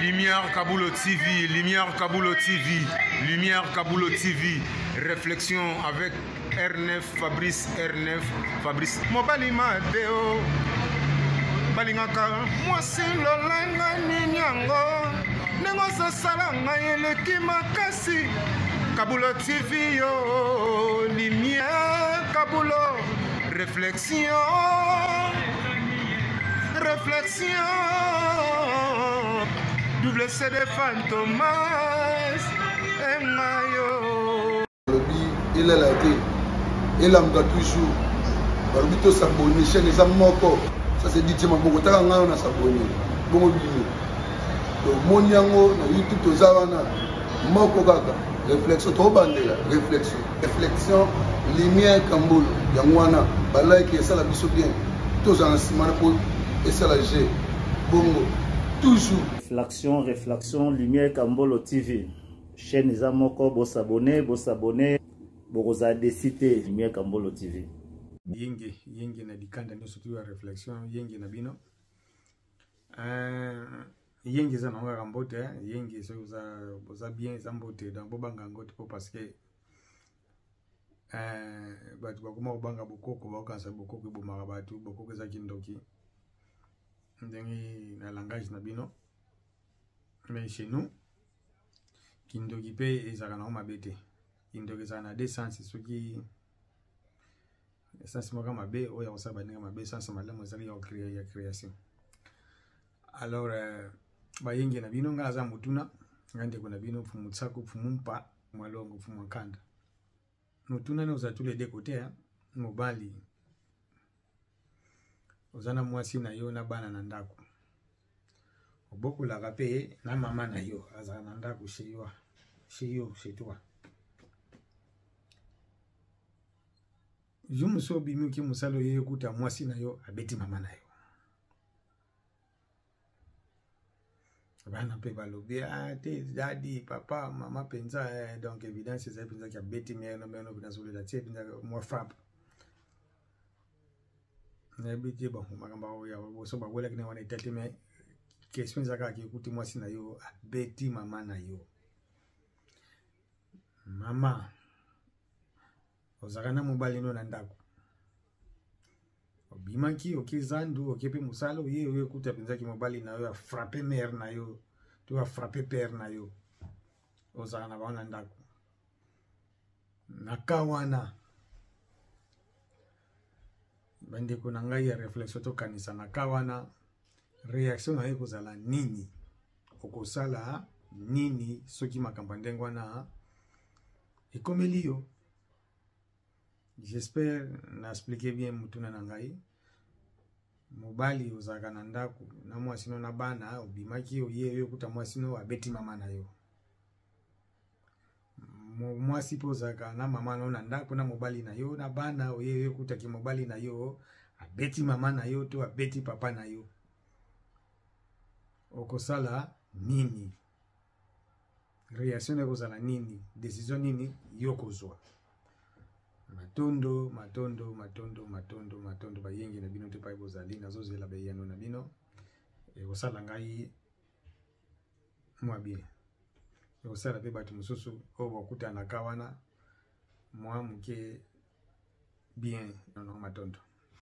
Lumière Kaboulo TV, Lumière Kaboulo TV, Lumière Kaboulo TV. Réflexion avec R9, Fabrice R9, Fabrice. Mobali Mateo, balingaka mwasi lolenga ninyango, nengo salanga eleki makasi. Kaboulo TV yo, Lumière Kaboulo, réflexion, réflexion. Double CD Fantomas Engayo. Il est là, il a toujours. Barbito s'abonne, chaîne les amoko. Ça c'est dit, ma beaucoup t'as un an s'abonner. Bon billet. Donc mon yango na YouTube tozawana. Moko gaga. Réflexion, trop bandela. Réflexion. Réflexion. Lumière Kambolo. Yangwana. Balai qui est ça la biso bien. Tous en simana pour et ça la G. Bongo. Toujours. Réflexion, Lumière Kambolo TV. Chaîne Zamoko, vous s'abonnez, vous avez décidé Lumière Kambolo TV. Yenge na dikanda nyo surtout réflexion, yenge na bino. Yenge za nanga kambote, yenge so za bien zambote donc bobanga ngote po parce que batu bakuma obanga bokoko bakansa bokoko bomaka batu bokoko za kindoki. Ndenge na langage na bino. Mais chez nous, kindoki pe ezaka na mabete. Kindoki ezaka na deux sens, ce qui sens moka mabe oya osaba ninga mabe sens malamu ezali ya création. Alors ba yenge na bino nga za mutuna ngande ko na bino fumutsako fumumpa mwalongo fumunkanda. Mutuna ne oza tous les deux côtés hein, mobali. Ozana mwasi na yo na bana na ndako. Beaucoup la rapé na maman na yo azananda ku chez toi. Je me suis bimi ki musalo ye kuta mwasi na yo abeti mama na yo. Bana pe balobi te daddy papa mama penza donc évidence c'est penza ki abeti mère no meno bina solo la tie penza moi frappe. Na biti bon makamba ya so ba wela kine wana tete mais question zaka ki ekuti mwasi na yo abeti mama na yo. Mama ozaka na mobali no na ndako. Obimaki okizandu okepe musalo ye ekuta penza ki mobali na yo a frapper mère na yo, tu a frapper père na yo. Ozaka na bana ndako. Nakawana bande ko ngai ya réflexion to kanisa nakawana. Réaction na eko zala nini okosala nini soki makambo ndengwa na ekomeli yo. J'espère na expliquer bien mutuna na ngai. Mobali ozaka na ndako na mwasi no na bana obimaki oye yo kuta mwasi no abeti mama na yo. Mwasi pozaka na mama no na ndako na mobali na yo na bana oye yo kuta ki mobali na yo abeti mama na yo to abeti papa na yo. Okosala nini? Réaction ekozala nini? Décision nini yokozwa? Matondo bayenge na bino te pa ebozali nazozela bayano na bino. Ekosala ngai mwa bien. Ekosala pe batu mosusu oyo bakutana kawana mwa muke bien. Non matondo.